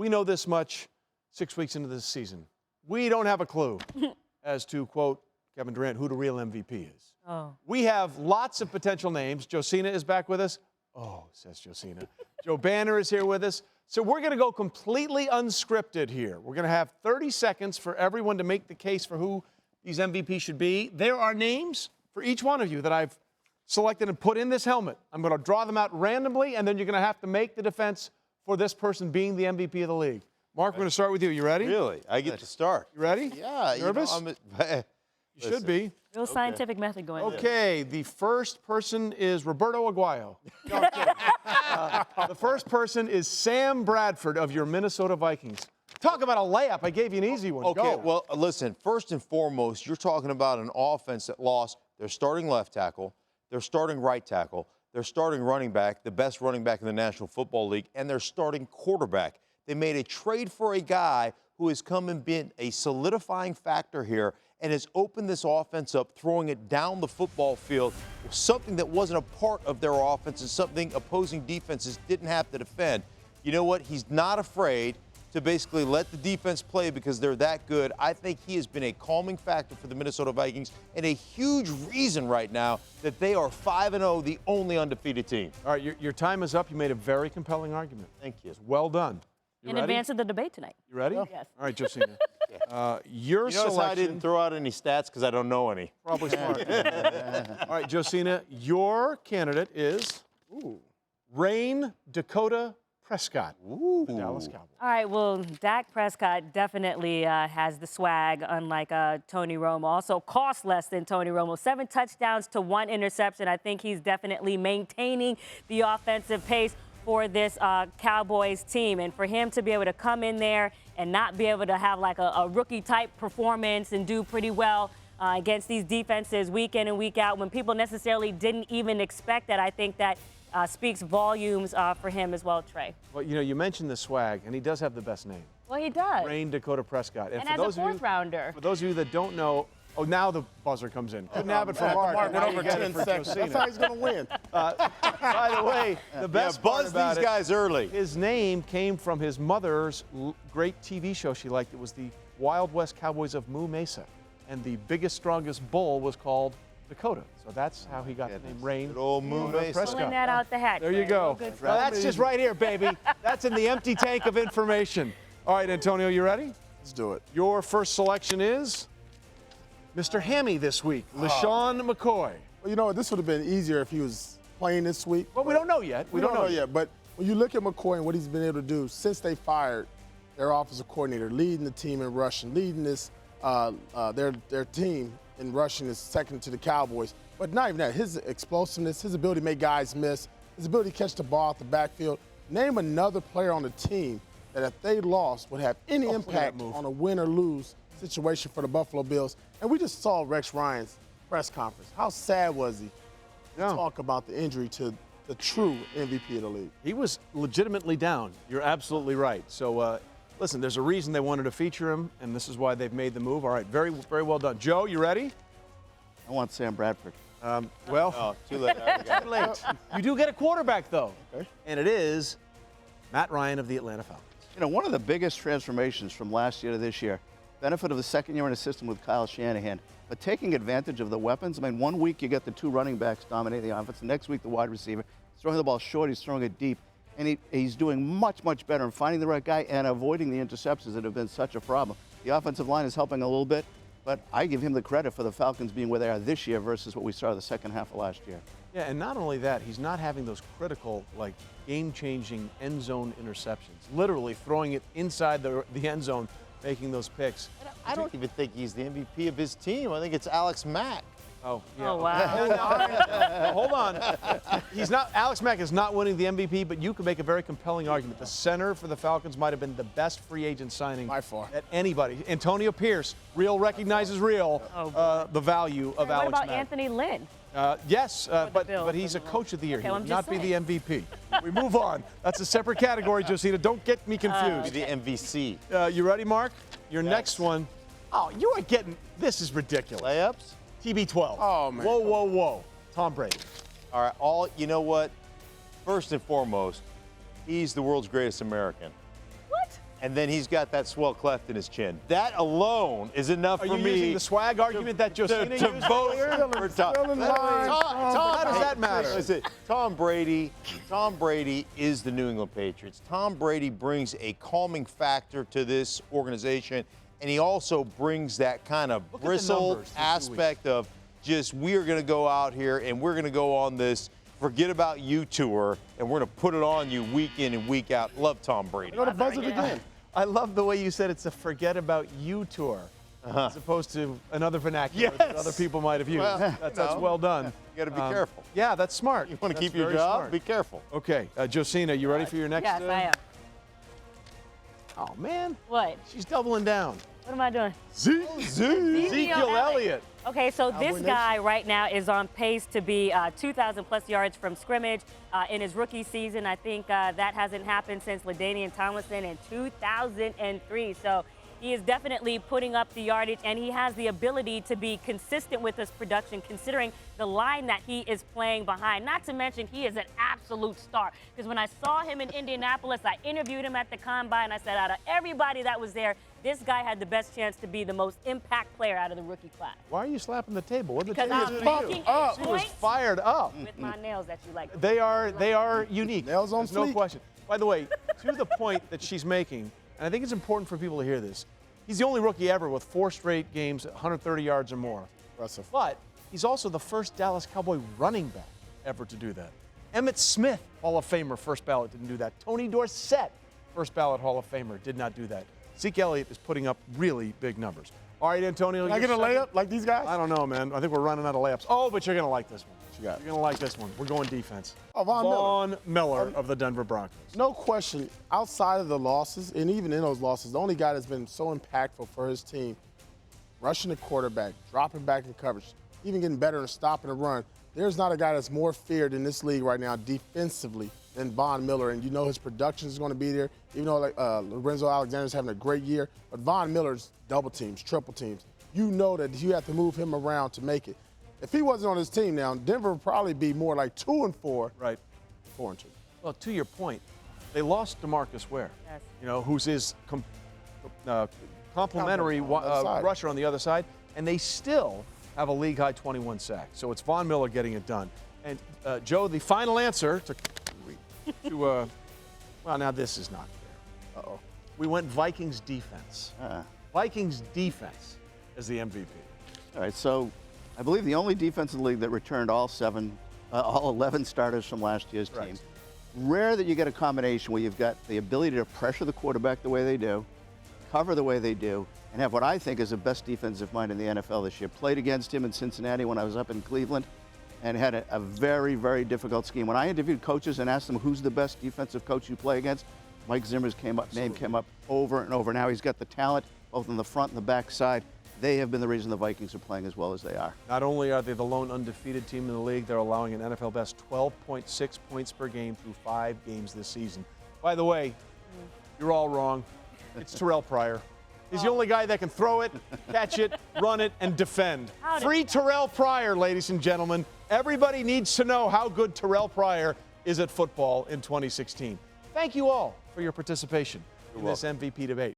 we know this much 6 weeks into this season. We don't have a clue as to, quote, Kevin Durant, who the real MVP is. Oh. We have lots of potential names. Josina is back with us. Oh, says Josina. Joe Banner is here with us. So we're going to go completely unscripted here. We're going to have 30 seconds for everyone to make the case for who these MVPs should be. There are names for each one of you that I've selected and put in this helmet. I'm going to draw them out randomly, and then you're going to have to make the defense for this person being the MVP of the league. Mark, we're going to start with you. You ready? Really? I get to start. You ready? Yeah. Nervous? You should be. Real scientific method going on. Okay, the first person is Roberto Aguayo. No, I'm kidding. The first person is Sam Bradford of your Minnesota Vikings. Talk about a layup. I gave you an easy one. Okay, Go. well, listen, first and foremost, you're talking about an offense that lost their starting left tackle, their starting right tackle, their starting running back, the best running back in the National Football League, and their starting quarterback. They made a trade for a guy who has come and been a solidifying factor here and has opened this offense up, throwing it down the football field, something that wasn't a part of their offense and something opposing defenses didn't have to defend. You know what? He's not afraid to basically let the defense play because they're that good. I think he has been a calming factor for the Minnesota Vikings and a huge reason right now that they are 5-0, the only undefeated team. All right, your time is up. You made a very compelling argument. Thank you. Well done. You In ready? advance of the debate tonight. You ready? Yes. All right, Josina. Your You notice selection. I didn't throw out any stats because I don't know any. Probably smart. All right, Josina, your candidate is Rain Dakota Prescott, the Dallas Cowboys. All right, well, Dak Prescott definitely has the swag, unlike Tony Romo. Also costs less than Tony Romo. 7 touchdowns to 1 interception. I think he's definitely maintaining the offensive pace for this Cowboys team. And for him to be able to come in there and not be able to have like a rookie-type performance and do pretty well against these defenses week in and week out when people necessarily didn't even expect that, I think that speaks volumes for him as well, Trey. Well, you know, you mentioned the swag, and he does have the best name. Well, he does. Rain Dakota Prescott. And for as those a of you, fourth-rounder. For those of you that don't know, oh, now the buzzer comes in. Couldn't have it for Mark. Mark went Now over you get 10 it for seconds. Josina. That's how he's going to win. By the way, the best part buzz about these guys early. His name came from his mother's great TV show she liked. It was the Wild West Cowboys of Moo Mesa. And the biggest, strongest bull was called Dakota. So that's how he got the name Rain. Good old Moo Mesa. Prescott. Pulling that out the hat. There you Trey. go. Good Well, that's just right here, baby. That's in the empty tank of information. All right, Antonio, you ready? Let's do it. Your first selection is Mr. Hammy this week, LaShawn McCoy. Well, you know what? This would have been easier if he was playing this week. Well, we don't know yet. We don't know yet. But when you look at McCoy and what he's been able to do since they fired their offensive coordinator, leading the team in rushing, leading this their team in rushing is second to the Cowboys. But not even that. His explosiveness, his ability to make guys miss, his ability to catch the ball at the backfield. Name another player on the team that if they lost would have any impact on a win or lose situation for the Buffalo Bills. And we just saw Rex Ryan's press conference. How sad was he to talk about the injury to the true MVP of the league? He was legitimately down. You're absolutely right. So, listen, there's a reason they wanted to feature him, and this is why they've made the move. All right, very, very well done. Joe, you ready? I want Sam Bradford. Oh, too late. Too late. You do get a quarterback, though, and it is Matt Ryan of the Atlanta Falcons. You know, one of the biggest transformations from last year to this year, benefit of the second year in a system with Kyle Shanahan, but taking advantage of the weapons. I mean, one week you get the 2 running backs dominating the offense. The next week, the wide receiver. He's throwing the ball short. He's throwing it deep. And he's doing much, much better in finding the right guy and avoiding the interceptions that have been such a problem. The offensive line is helping a little bit, but I give him the credit for the Falcons being where they are this year versus what we saw the second half of last year. Yeah, and not only that, he's not having those critical, like, game-changing end zone interceptions. Literally throwing it inside the end zone, making those picks. I don't even think he's the MVP of his team. I think it's Alex Mack. Oh, yeah. Oh, wow. Hold on. He's not. Alex Mack is not winning the MVP, but you can make a very compelling argument. The center for the Falcons might have been the best free agent signing By far. at anybody. Antonio Pierce, real recognizes real. The value of What Alex about Mack. Anthony Lynn? Yes, but Bills. he's a coach of the year. Okay, He well, will I'm not just be the MVP. We move on. That's a separate category, Josina. Don't get me confused. The MVC. You ready, Mark? Your next one. Oh, you are getting. This is ridiculous. Layups? TB12. Oh, man. Whoa, whoa, whoa. Tom Brady. All right, you know what? First and foremost, he's the world's greatest American. What? and then he's got that swell cleft in his chin. That alone is enough Are for you me using the swag argument that Josina to used vote earlier? for Tom. Still in line. How does that matter? Listen, Tom Brady is the New England Patriots. Tom Brady brings a calming factor to this organization, and he also brings that kind of Look at the bristle numbers in 2 aspect of just, we are going to go out here and we're going to go on this forget about you tour, and we're going to put it on you week in and week out. Love Tom Brady. Go to buzzer again. I love the way you said it's a forget about you tour, as opposed to another vernacular that other people might have used. Well, That's well done. You got to be careful. Yeah, that's smart. You want to That's keep your very job? smart. Be careful. Okay, Josina, you ready for your next? Yes, I am. Oh man, What? she's doubling down. What am I doing? Ezekiel Elliott. Okay, so this Nation. guy right now is on pace to be 2,000 plus yards from scrimmage in his rookie season. I think that hasn't happened since LaDainian Tomlinson in 2003. So he is definitely putting up the yardage, and he has the ability to be consistent with his production, considering the line that he is playing behind. Not to mention, he is an absolute star. Because when I saw him in Indianapolis, I interviewed him at the Combine. I said, out of everybody that was there, this guy had the best chance to be the most impact player out of the rookie class. Why are you slapping the table? What did the Because table I'm do to you? making She was points fired up. with my nails that you like. They are unique. Nails on There's no fleek. question. By the way, to the point that she's making, and I think it's important for people to hear this, he's the only rookie ever with 4 straight games, 130 yards or more. Impressive. But he's also the first Dallas Cowboy running back ever to do that. Emmitt Smith, Hall of Famer, first ballot, didn't do that. Tony Dorsett, first ballot Hall of Famer, did not do that. Zeke Elliott is putting up really big numbers. All right, Antonio. Can I get a your second- layup like these guys? I don't know, man. I think we're running out of layups. Oh, but you're going to like this one. you got? You're going to like this one. We're going defense. Oh, Von Miller of the Denver Broncos. No question, outside of the losses, and even in those losses, the only guy that's been so impactful for his team, rushing the quarterback, dropping back in coverage, even getting better and stopping the run. There's not a guy that's more feared in this league right now defensively than Von Miller, and you know his production is going to be there. Even though Lorenzo Alexander's having a great year, but Von Miller's double teams, triple teams. You know that you have to move him around to make it. If he wasn't on his team now, Denver would probably be more like 2-4, Right. 4-2. Well, to your point, they lost DeMarcus Ware, Yes. you know, who's his complementary On the other side. rusher on the other side, and they still have a league-high 21 sacks. So it's Von Miller getting it done. And, Joe, the final answer to well, now this is not fair. Uh-oh. We went Vikings defense. Vikings defense as the MVP. All right, so I believe the only defense in the league that returned all 11 starters from last year's team. Right. Rare that you get a combination where you've got the ability to pressure the quarterback the way they do, cover the way they do, and have what I think is the best defensive mind in the NFL this year. Played against him in Cincinnati when I was up in Cleveland and had a very, very difficult scheme. When I interviewed coaches and asked them who's the best defensive coach you play against, Mike Zimmer's name came up over and over. Now he's got the talent both in the front and the back side. They have been the reason the Vikings are playing as well as they are. Not only are they the lone undefeated team in the league, they're allowing an NFL best 12.6 points per game through 5 games this season. By the way, you're all wrong. It's Terrell Pryor. He's the only guy that can throw it, catch it, run it, and defend. Free Terrell Pryor, ladies and gentlemen. Everybody needs to know how good Terrell Pryor is at football in 2016. Thank you all for your participation in this MVP debate.